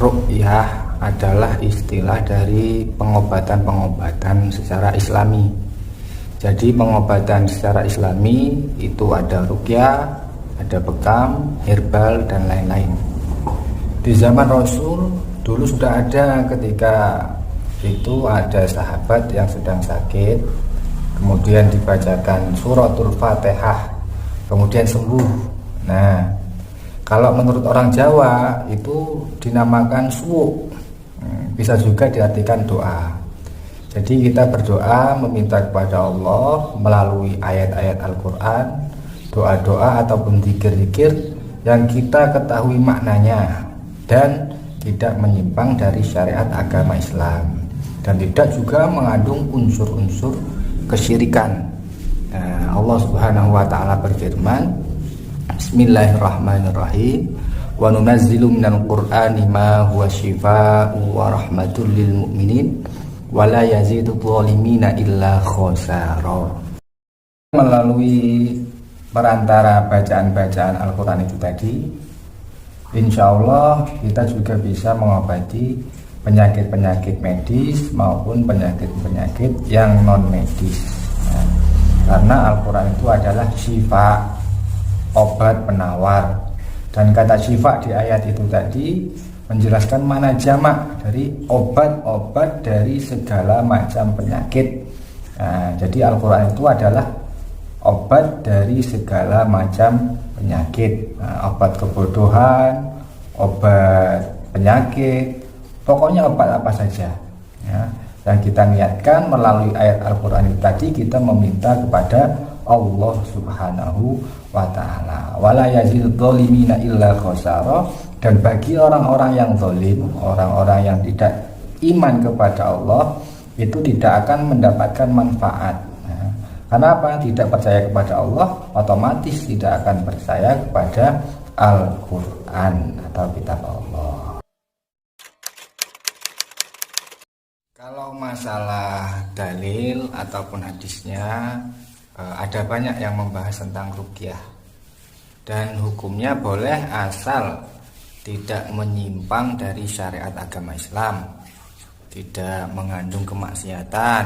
Ruqyah adalah istilah dari pengobatan-pengobatan secara islami. Jadi pengobatan secara islami itu ada ruqyah, ada bekam, herbal, dan lain-lain. Di zaman Rasul dulu sudah ada, ketika itu ada sahabat yang sedang sakit, kemudian dibacakan suratul Fatihah, kemudian sembuh. Nah, kalau menurut orang Jawa itu dinamakan suwuk, bisa juga diartikan doa. Jadi kita berdoa meminta kepada Allah melalui ayat-ayat Al-Quran, doa-doa ataupun zikir-zikir yang kita ketahui maknanya dan tidak menyimpang dari syariat agama Islam, dan tidak juga mengandung unsur-unsur kesyirikan. Nah, Allah Subhanahu wa ta'ala berfirman, Bismillahirrahmanirrahim. Wa nunazzilu minal Qur'ani ma huwa syifaa'un wa rahmatul lil mu'minin wa la yazidu dhalimina illa khosara. Melalui perantara bacaan-bacaan Al-Qur'an itu tadi, insya Allah kita juga bisa mengobati penyakit-penyakit medis maupun penyakit-penyakit yang non medis. Nah, karena Al-Qur'an itu adalah syifa, obat penawar, dan kata syifa di ayat itu tadi menjelaskan mana jamak dari obat-obat dari segala macam penyakit. Nah, jadi Al-Quran itu adalah obat dari segala macam penyakit. Nah, obat kebodohan, obat penyakit, pokoknya obat apa saja ya. Dan kita niatkan melalui ayat Al-Quran itu tadi kita meminta kepada Allah Subhanahu wa ta'ala. Wala yazidul dhalimina illa khosara. Dan bagi orang-orang yang zalim, orang-orang yang tidak iman kepada Allah, itu tidak akan mendapatkan manfaat. Nah, karena apa? Tidak percaya kepada Allah, otomatis tidak akan percaya kepada Al-Quran atau kitab Allah. Kalau masalah dalil ataupun hadisnya, ada banyak yang membahas tentang ruqyah, dan hukumnya boleh asal tidak menyimpang dari syariat agama Islam, tidak mengandung kemaksiatan,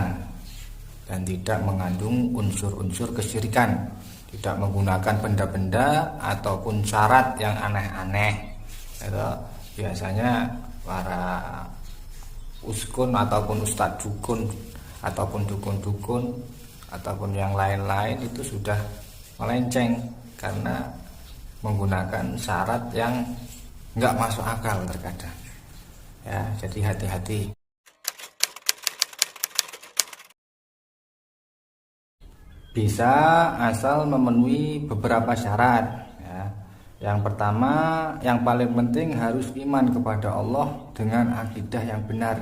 dan tidak mengandung unsur-unsur kesyirikan, tidak menggunakan benda-benda ataupun syarat yang aneh-aneh. Itu biasanya para uskun ataupun ustadz dukun ataupun dukun-dukun ataupun yang lain-lain itu sudah melenceng karena menggunakan syarat yang nggak masuk akal terkadang ya. Jadi hati-hati. Bisa asal memenuhi beberapa syarat ya. Yang pertama, yang paling penting harus iman kepada Allah dengan akidah yang benar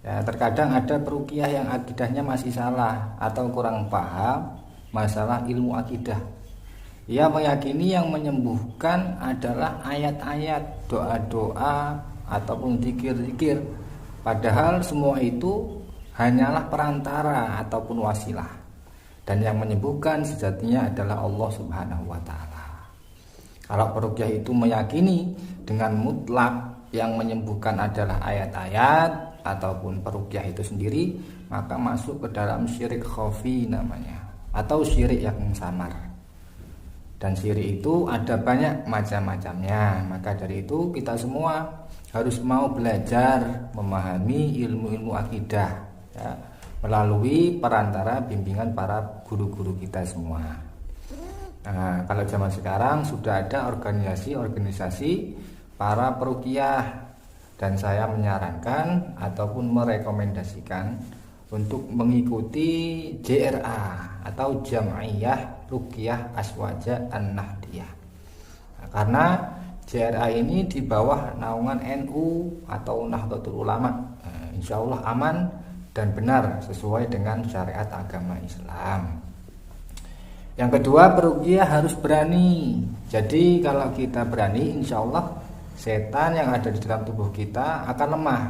ya. Terkadang ada peruqyah yang akidahnya masih salah atau kurang paham masalah ilmu akidah. Ia meyakini yang menyembuhkan adalah ayat-ayat, doa-doa ataupun zikir-zikir, padahal semua itu hanyalah perantara ataupun wasilah, dan yang menyembuhkan sejatinya adalah Allah Subhanahu wa ta'ala. Kalau peruqyah itu meyakini dengan mutlak yang menyembuhkan adalah ayat-ayat ataupun peruqyah itu sendiri, maka masuk ke dalam syirik khafi namanya, atau syirik yang samar. Dan syirik itu ada banyak macam-macamnya. Maka dari itu kita semua harus mau belajar memahami ilmu-ilmu akidah ya, melalui perantara bimbingan para guru-guru kita semua. Nah, kalau zaman sekarang sudah ada organisasi-organisasi para peruqyah, dan saya menyarankan ataupun merekomendasikan untuk mengikuti JRA atau Jam'iyah Ruqyah Aswaja An-Nahdiyah. Nah, karena JRA ini di bawah naungan NU atau Nahdlatul Ulama, insya Allah aman dan benar sesuai dengan syariat agama Islam. Yang kedua, peruqyah harus berani. Jadi kalau kita berani, insya Allah setan yang ada di dalam tubuh kita akan lemah.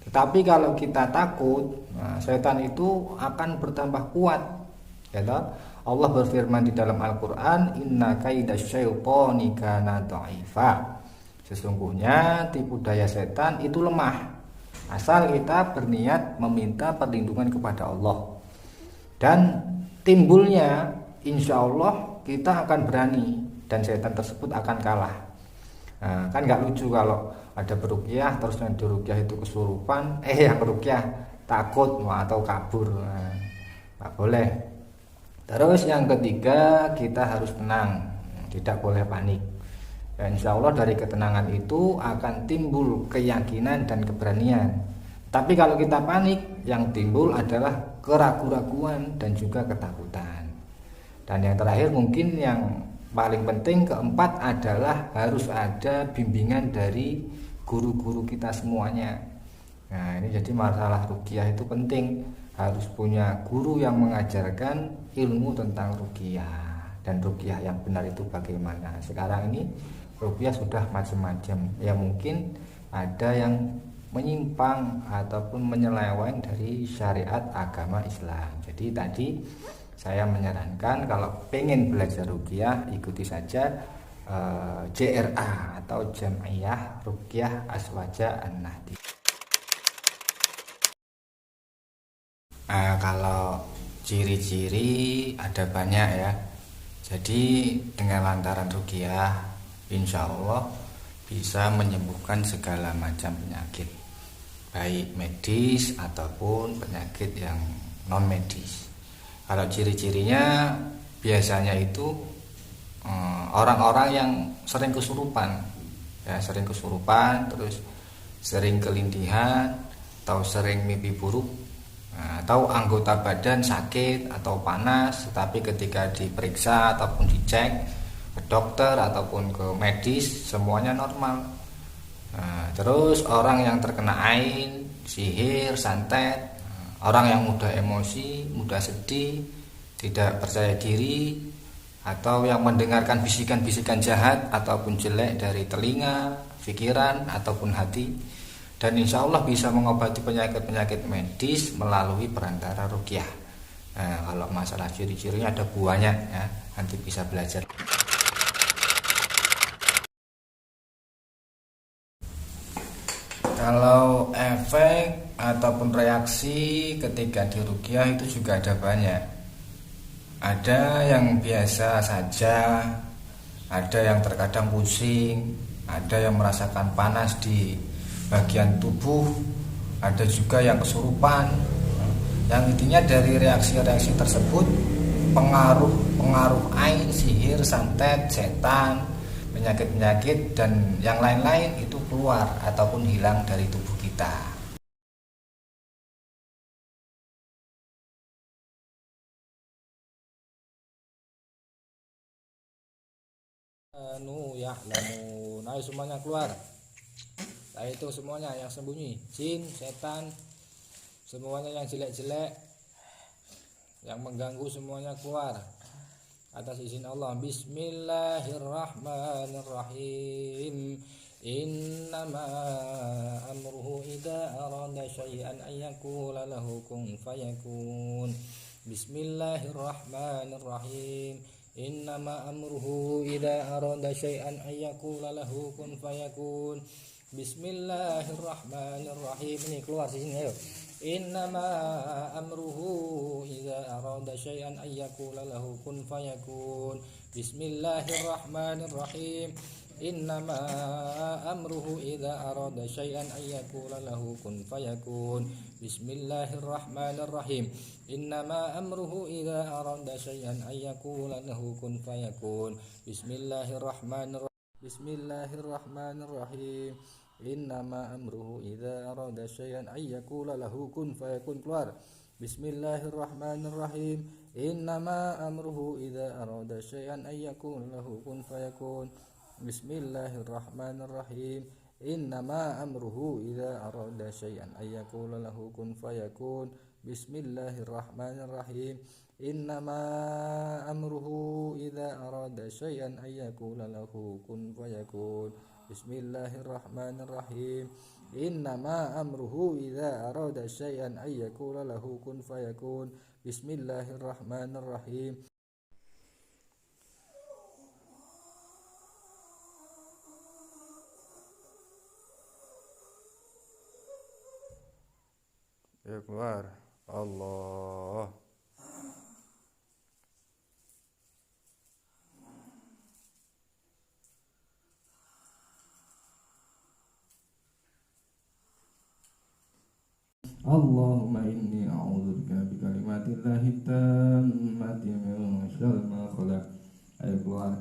Tetapi kalau kita takut, setan itu akan bertambah kuat. Ya, Allah berfirman di dalam Al-Quran, Inna kaidasyaitoni kana dha'ifa. Sesungguhnya tipu daya setan itu lemah, asal kita berniat meminta perlindungan kepada Allah. Dan timbulnya insya Allah kita akan berani dan setan tersebut akan kalah. Kan nggak lucu kalau ada peruqyah terus yang diruqyah itu kesurupan, yang peruqyah takut atau kabur. Nggak boleh. Terus yang ketiga, kita harus tenang, tidak boleh panik. Dan insya Allah dari ketenangan itu akan timbul keyakinan dan keberanian. Tapi kalau kita panik, yang timbul adalah keraguan-raguan dan juga ketakutan. Dan yang terakhir mungkin yang paling penting, keempat adalah harus ada bimbingan dari guru-guru kita semuanya. Nah, ini jadi masalah ruqyah itu penting, harus punya guru yang mengajarkan ilmu tentang ruqyah. Dan ruqyah yang benar itu bagaimana. Sekarang ini ruqyah sudah macam-macam. Ya mungkin ada yang menyimpang ataupun menyeleweng dari syariat agama Islam. Jadi tadi saya menyarankan kalau pengen belajar ruqyah, ikuti saja JRA atau Jam'iyah Ruqyah Aswaja An-Nahdi. Kalau ciri-ciri ada banyak ya. Jadi dengan lantaran ruqyah, insya Allah bisa menyembuhkan segala macam penyakit, baik medis ataupun penyakit yang non medis. Kalau ciri-cirinya biasanya itu orang-orang yang sering kesurupan, ya sering kesurupan, terus sering kelindihan atau sering mimpi buruk, atau anggota badan sakit atau panas, tetapi ketika diperiksa ataupun dicek ke dokter ataupun ke medis semuanya normal. Terus orang yang terkena ain, sihir, santet, orang yang mudah emosi, mudah sedih, tidak percaya diri, atau yang mendengarkan bisikan-bisikan jahat ataupun jelek dari telinga, pikiran, ataupun hati. Dan insya Allah bisa mengobati penyakit-penyakit medis melalui perantara ruqyah. Kalau masalah ciri-cirinya ada banyak ya, nanti bisa belajar. Kalau efek ataupun reaksi ketika diruqyah itu juga ada banyak. Ada yang biasa saja, ada yang terkadang pusing, ada yang merasakan panas di bagian tubuh, ada juga yang kesurupan. Yang intinya dari reaksi-reaksi tersebut, pengaruh ain, sihir, santet, setan, penyakit-penyakit dan yang lain-lain itu keluar ataupun hilang dari tubuh kita. Ya'lamun. Ayo semuanya keluar. Saya itu semuanya yang sembunyi, jin, setan, semuanya yang jelek-jelek, yang mengganggu semuanya keluar atas izin Allah. Bismillahirrahmanirrahim. Innama amruhu idza arada syai'an ayyaqula lahu kun fayakun. Bismillahirrahmanirrahim. Innama amruhu idza arada syai'an ayyaqula lahu kun fayakun. Bismillahirrahmanirrahim. Ini keluar di sini ayo. Innama amruhu idza arada syai'an ayyaqula lahu kun fayakun. Bismillahirrahmanirrahim. Innama amruhu idza arada syai'an ayyaqula lahu kun fayakun. Bismillahirrahmanirrahim. Innama amruhu idza arada syai'an ayyaqula lahu kun fayakun. Bismillahirrahmanirrahim. Innama amruhu idza arada syai'an ayyaqula lahu kun fayakun. Keluar. Bismillahirrahmanirrahim. Innama amruhu idza arada syai'an ayyaqula lahu kun fayakun. Bismillahirrahmanirrahim. Innama amruhu idza arada syai'an ayyaqula lahu kun fayakun. Bismillahirrahmanirrahim. Innama amruhu idza arada syai'an ayyaqula lahu kun fayakun. Bismillahirrahmanirrahim. Innama amruhu idza arada syai'an ayyaqula lahu kun fayakun. Bismillahirrahmanirrahim. Ya keluar. Allah. Allahumma inni a'udzubika bi kalimatillahi tammati min syarri ma khalaq. Ayo keluar.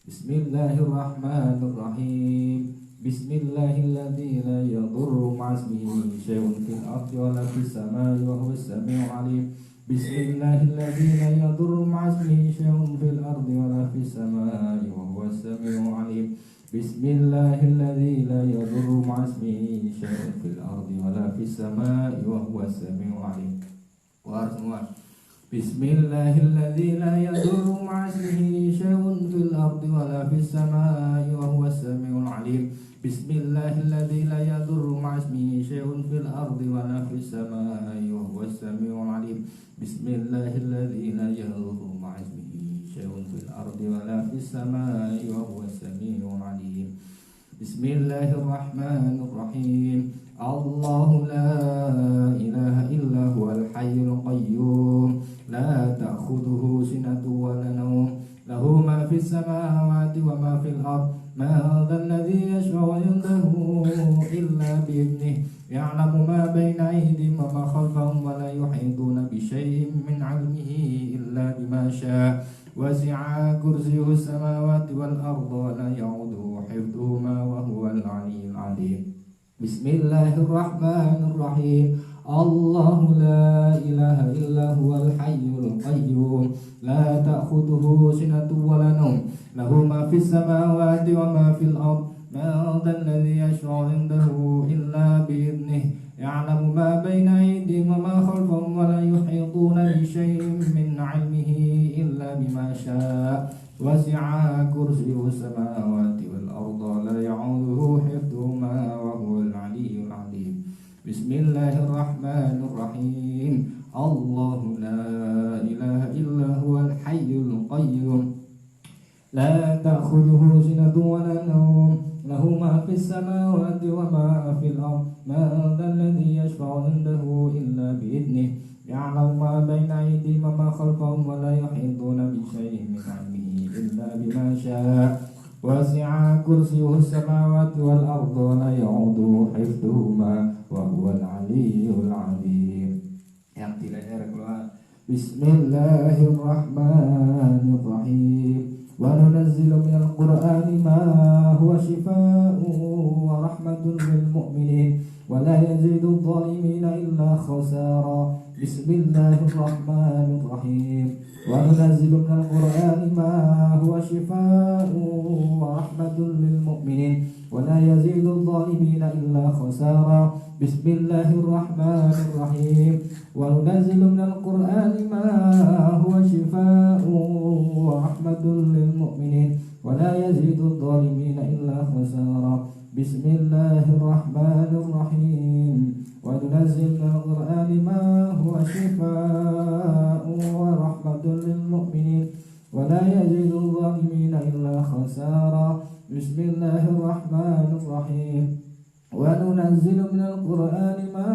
Bismillahirrahmanirrahim. Bismillahilladzi la yadurru ma'asmihi syai'un fil ardi wa la fis samai wa huwas samiul alim. Bismillahilladzi la yadurru ma'asmihi syai'un fil ardi wa la fis samai wa huwas samiul alim. Bismillahilladzi la yadurru ma'asmihi syai'un fil ardi wa la fis samai wa huwas samiul alim. Keluar semua. Bismillahilladzi la yadurru ma'asmihi syai'un fil ardi wa la fis samai wa huwas samiul alim. Bismillahilladzi la yadurru ma'asmihi syai'un fil ardi wa la fis samai wa huwas samiul alim. Bismillahilladzi la yadurru ma'asmihi syai'un fil ardi wa la fis samai wa huwas samiul alim. Bismillahirrahmanirrahim. Allahu la ilaha illa huwal hayyul qayyum la ta'khudhuhu sinatun wa la nawm lahu ma fis samawati wa ma fil ard ma dhal ladzi yashfa'u 'indahu illa bi idhnihi ya'lamu ma bayna aydihim wa ma khalfahum wa la yuhituna bi syai'in min 'ilmihi illa bima syaa wasi'a kursiyyuhu as-samawati wal arda wa la ya'uduhu hifdhuhuma wa huwal 'aliyyul 'azim. Bismillahirrahmanirrahim. Allahu la ilaha illa huwal hayyul qayyum la ta'khudhuhu sinatun wa la nawm lahu ma fis samawati wa ma fil ard ma dhal ladzi yashfa'u 'indahu illa bi idhnihi ya'lamu ma bayna aydihim wa ma khalfahum wa la yuhituna bi syai'in min 'ilmihi illa bima syaa wasi'a kursiyyuhu as-samawati wal arda la ya'uduhu hifdhuhuma wa huwal 'aliyyul 'azim. Bismillahirrahmanirrahim. Allahu la ilaha illa huwal hayyul qayyum la ta'khudhuhu sinatun wa la nawm lahu ma fis samawati wa ma fil ard ma dhal ladzi yashfa'u 'indahu illa bi idhnihi ya'lamu ma bayna aydihim wa ma khalfahum wa la yuhituna bi syai'in min 'ilmihi illa bima syaa wasi'a kursiyyuhu as-samawati wal arda wa la ya'uduhu hifdhuhuma wa huwal 'aliyyul 'azim. Yang tidak keluar. Bismillahirrahmanirrahim. Wa nunazzilu minal qur'ani ma huwa shifaa'un wa rahmatun lil mu'minin wa la yazidu adh-dhalimina illa khasara. Bismillahirrahmanirrahim. Wa nunazzilu minal qur'ani ma huwa shifaa'un wa rahmatun lil mu'minin wa la yazidu adh-dhalimina illa khasara. Bismillahirrahmanirrahim. Wa nunazzilu minal qur'ani ma huwa shifaa'un wa rahmatun lil mu'minin wa la yazidu adh-dhalimina illa khasara. Bismillahirrahmanirrahim. Wa nunazzilu minal qur'ani ma huwa shifaa'un wa rahmatun lil mu'minin wa la yazidu adh-dhalimina illa khasara. Bismillahirrahmanirrahim. Wa nunazzilu minal qur'ani ma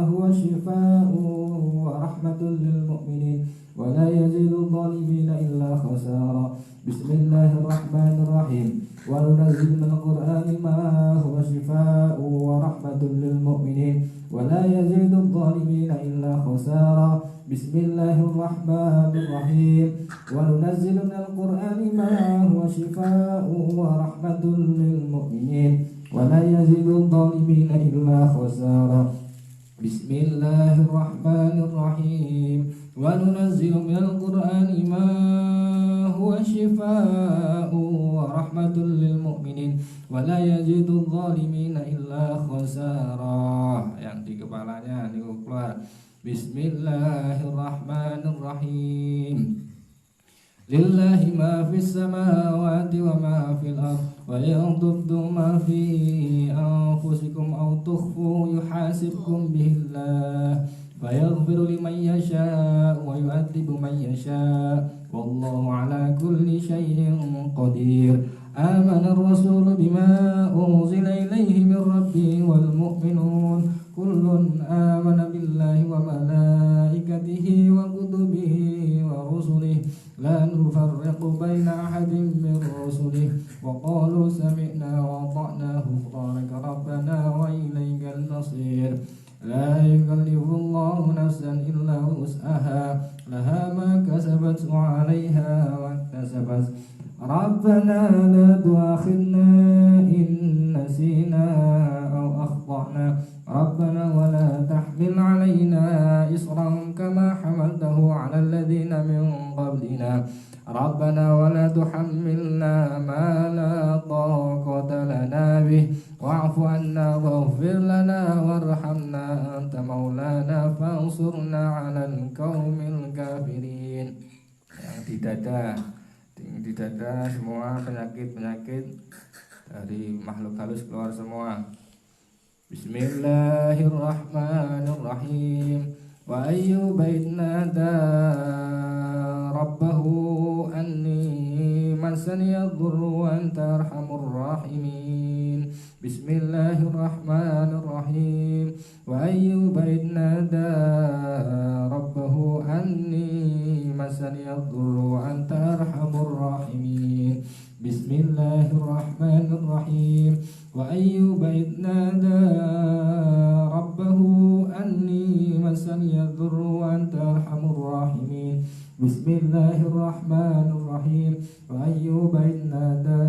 huwa shifaa'un wa rahmatun lil mu'minin wa la yazidu adh-dhalimina illa khasara. Bismillahirrahmanirrahim. Wa nunazzilu minal qur'ani ma huwa shifaa'un wa rahmatun lil mu'minin wa la yazidu adh-dhalimina illa khasara. Bismillahirrahmanirrahim. Wa nunazzilu minal qur'ani ma huwa shifaa'un wa rahmatun lil mu'minin wa la yazidu adh-dhalimina illa khasara. Bismillahirrahmanirrahim. Wa nunazzilu minal qur'ani ma هو الشفاء ورحمة للمؤمنين ولا يزيد الظالمين إلا خسارا. Yang di kepalanya niku keluar. Bismillahirrahmanirrahim. Lillahi ma fis samawati wa ma fil ard wa in tubdu ma fi anfusikum aw tukhfu yuhasibkum bihillah fayaghfiru liman yasha wa yu'adzibu man yasha wallahu ala kulli syai'in qadir. Amana ar-rasulu bima unzila ilayhi min rabbih wal mu'minun kullun amana billahi wa malaikatihi wa kutubihi wa rusulihi la nufarriqu baina ahadin min rusulihi wa qalu sami'na wa ata'na ghufranaka rabbana wa ilaykal masir. La yukallifu Allahu nafsan illa wus'aha laha ma kasabat wa 'alayha ma iktasabat. Rabbana la tu'akhidna in nasina aw akhtana Rabbana wa la tahmil 'alaina isran kama hamaltahu 'ala alladhina min qablina Rabbana wa la tuhammilna ma la taqata lana bih wa'fu 'anna waghfir lana warhamna anta maulana fansurna 'alal qaumil kafirin. Yang di dada semua penyakit-penyakit dari makhluk halus keluar semua. Bismillahirrahmanirrahim. Wa ayyuba idnada rabbahu anni masani yadhurru wa anta arhamur rahimin. Bismillahirrahmanirrahim. Wa ayyuba idnada rabbahu anni masani yadhurru wa anta arhamur rahimin. Bismillahirrahmanirrahim. Wa ayyuba idnada rabbahu anni masani yadhurru wa anta arhamur rahimin. Bismillahirrahmanirrahim. Wa ayyuba idnada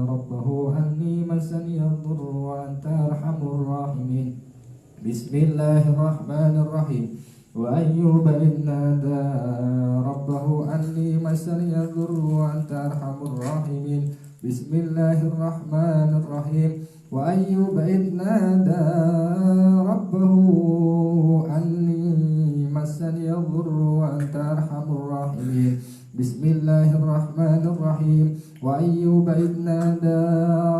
rabbahu anni masani yadhurru wa anta arhamur rahimin. Bismillahirrahmanirrahim. Wa ayyuba idnada rabbahu anni masani yadhurru wa anta arhamur rahimin. Bismillahirrahmanirrahim. Wa ayyuba idnada rabbahu anni masani yadhurru wa anta arhamur rahimin. Bismillahirrahmanirrahim. Wa ayyuba idnada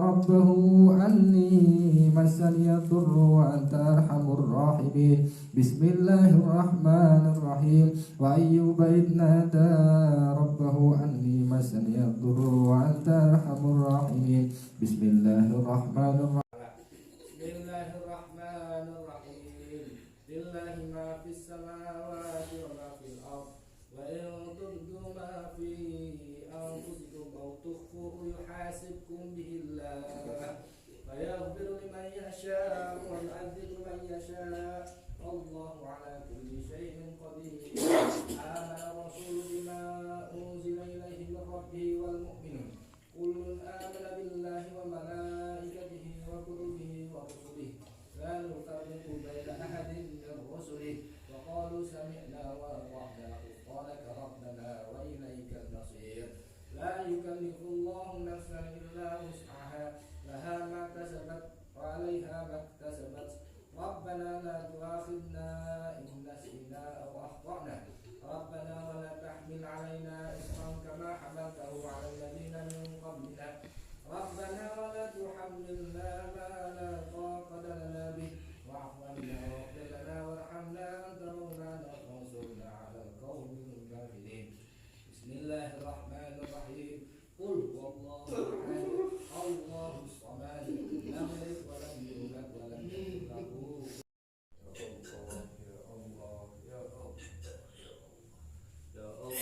rabbahu anni masani yadhurru wa anta arhamur rahimin. Bismillahirrahmanirrahim. Wa ayyuba idnada rabbahu anni masani yadhurru wa anta arhamur rahimin. Bismillahirrahmanirrahim. Bismillahirrahmanirrahim. Lillahi ma fis samawati wa ma fil ard wa in tubdu ma fi anfusikum aw tukhfuhu yuhasibkum bihillah fayaghfiru liman yasha wa yu'adzibu man yasha wallahu ala kulli syai'in qadir. Amana ar-rasulu bima unzila ilayhi min rabbih wal mu'minun kullun amana billahi wa malaikatihi wa kutubihi wa rusulihi la nufarriqu baina ahadin min rusulihi wa qalu sami'na wa ata'na ghufranaka rabbana wa ilaykal masir. La yukallifu Allahu nafsan illa wus'aha laha ma kasabat wa 'alayha ma iktasabat. Rabbana la tu'akhidna in nasina aw akhtana Rabbana wa la tahmil 'alaina isran kama hamaltahu 'ala alladhina min qablina Rabbana wa la tuhammilna ma la taqata lana bih wa'fu 'anna waghfir lana warhamna anta maulana fansurna 'alal qaumil kafirin. Bismillahirrahmanirrahim. Qul huwallahu ahad Allahus samad lam yalid wa lam yulad wa lam yakul lahu